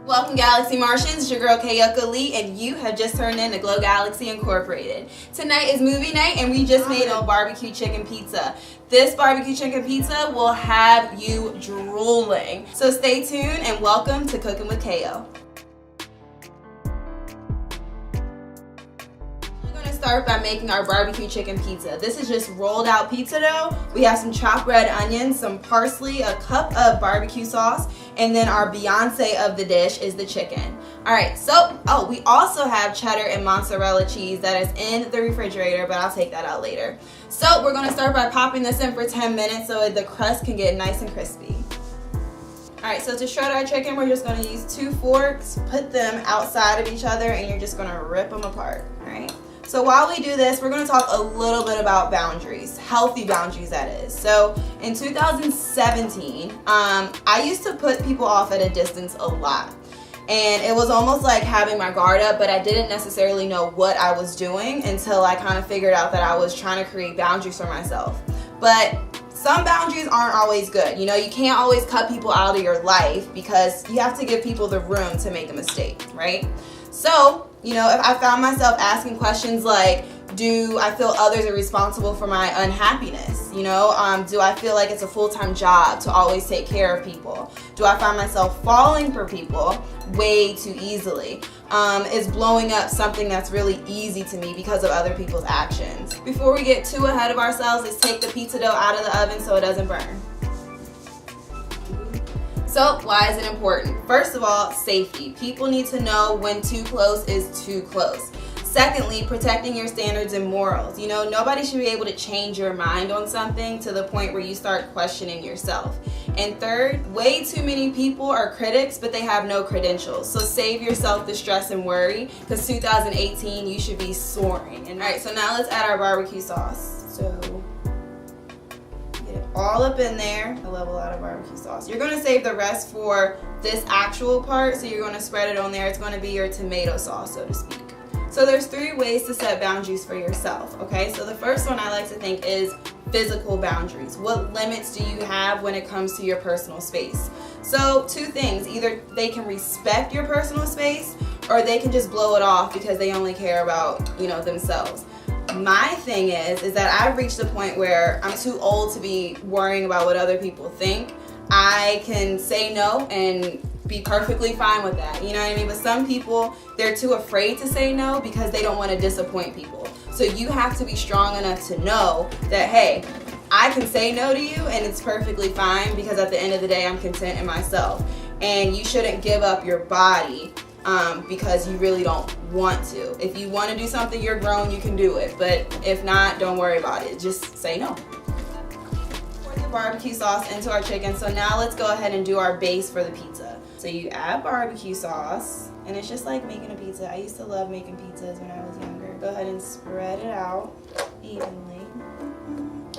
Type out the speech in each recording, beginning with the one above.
Welcome Galaxy Martians, it's your girl KAYO, and you have just turned in to Glow Galaxy Incorporated. Tonight is movie night and we just made a barbecue chicken pizza. This barbecue chicken pizza will have you drooling. So stay tuned and welcome to Cooking with KAYO. Start by making our barbecue chicken pizza. This is just rolled out pizza dough. We have some chopped red onions, some parsley, a cup of barbecue sauce, and then our Beyonce of the dish is the chicken. Alright, so, we also have cheddar and mozzarella cheese that is in the refrigerator, but I'll take that out later. So we're going to start by popping this in for 10 minutes so the crust can get nice and crispy. Alright, so to shred our chicken, we're just going to use 2 forks, put them outside of each other, and you're just going to rip them apart. Alright. So while we do this, we're going to talk a little bit about boundaries, healthy boundaries that is. So in 2017, I used to put people off at a distance a lot. And it was almost like having my guard up, but I didn't necessarily know what I was doing until I kind of figured out that I was trying to create boundaries for myself. But some boundaries aren't always good. You know, you can't always cut people out of your life because you have to give people the room to make a mistake, right? So, you know, if I found myself asking questions like, do I feel others are responsible for my unhappiness? You know, do I feel like it's a full-time job to always take care of people? Do I find myself falling for people way too easily? Is blowing up something that's really easy to me because of other people's actions? Before we get too ahead of ourselves, let's take the pizza dough out of the oven so it doesn't burn. So why is it important? First of all, safety. People need to know when too close is too close. Secondly, protecting your standards and morals. You know, nobody should be able to change your mind on something to the point where you start questioning yourself. And third, way too many people are critics, but they have no credentials. So save yourself the stress and worry, because 2018, you should be soaring. And all right, so now let's add our barbecue sauce. So all up in there. I love a lot of barbecue sauce. You're going to save the rest for this actual part, so you're going to spread it on there. It's going to be your tomato sauce, so to speak. So there's 3 ways to set boundaries for yourself, okay? So the first one I like to think is physical boundaries. What limits do you have when it comes to your personal space? So 2 things, either they can respect your personal space or they can just blow it off because they only care about, you know, themselves. My thing is that I've reached a point where I'm too old to be worrying about what other people think. I can say no and be perfectly fine with that, you know what I mean? But some people, they're too afraid to say no because they don't want to disappoint people. So you have to be strong enough to know that, hey, I can say no to you and it's perfectly fine because at the end of the day, I'm content in myself. And you shouldn't give up your body because you really don't want to. If you want to do something, you're grown, you can do it. But if not, don't worry about it. Just say no. Pour the barbecue sauce into our chicken. So now let's go ahead and do our base for the pizza. So you add barbecue sauce, and it's just like making a pizza. I used to love making pizzas when I was younger. Go ahead and spread it out evenly.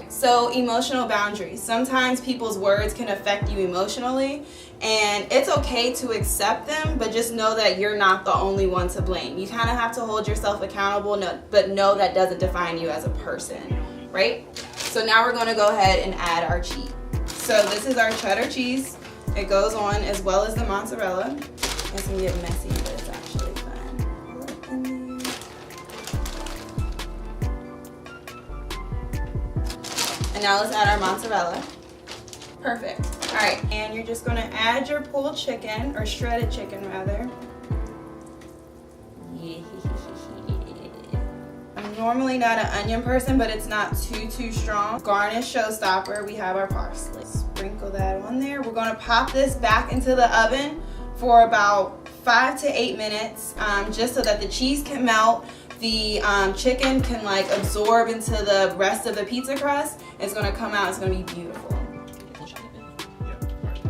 So emotional boundaries. Sometimes people's words can affect you emotionally, and it's okay to accept them, but just know that you're not the only one to blame. You kind of have to hold yourself accountable, but know that doesn't define you as a person, right? So now we're going to go ahead and add our cheese. So this is our cheddar cheese. It goes on as well as the mozzarella. It's going to get messy, but it's actually fun. And now let's add our mozzarella. Perfect. All right, and you're just going to add your pulled chicken, or shredded chicken rather. Yeah. I'm normally not an onion person, but it's not too strong. Garnish showstopper, we have our parsley. Sprinkle that on there. We're going to pop this back into the oven for about 5 to 8 minutes, just so that the cheese can melt. The chicken can like absorb into the rest of the pizza crust. It's going to come out, it's going to be beautiful.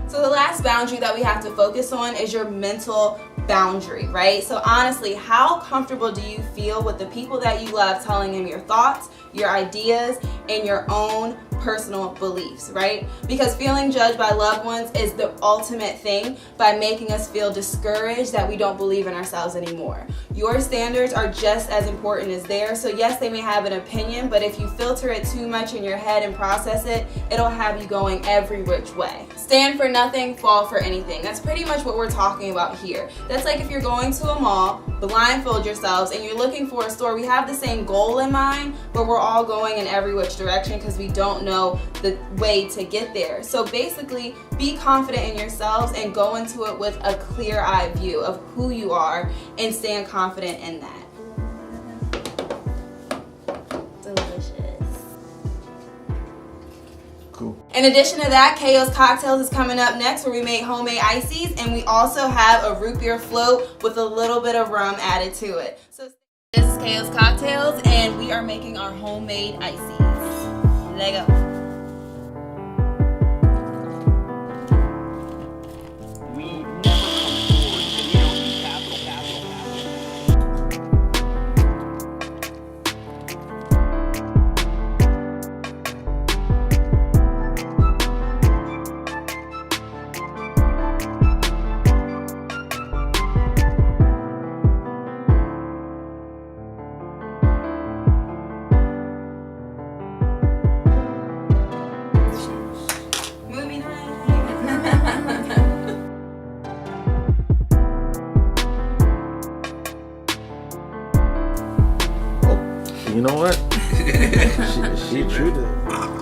So the last boundary that we have to focus on is your mental boundary, right? So honestly, how comfortable do you feel with the people that you love telling them your thoughts, your ideas, and your own personal beliefs, right? Because feeling judged by loved ones is the ultimate thing by making us feel discouraged that we don't believe in ourselves anymore. Your standards are just as important as theirs. So yes, they may have an opinion, but if you filter it too much in your head and process it, it'll have you going every which way. Stand for nothing, fall for anything. That's pretty much what we're talking about here. That's like if you're going to a mall, blindfold yourselves, and you're looking for a store. We have the same goal in mind, but we're all going in every which direction because we don't know the way to get there. So basically, be confident in yourselves and go into it with a clear-eyed view of who you are and stand confident in that. Delicious. Cool. In addition to that, KAYO's Cocktails is coming up next, where we make homemade ices, and we also have a root beer float with a little bit of rum added to it. So this is KAYO's Cocktails, and we are making our homemade ices. Let go. You know what? she true to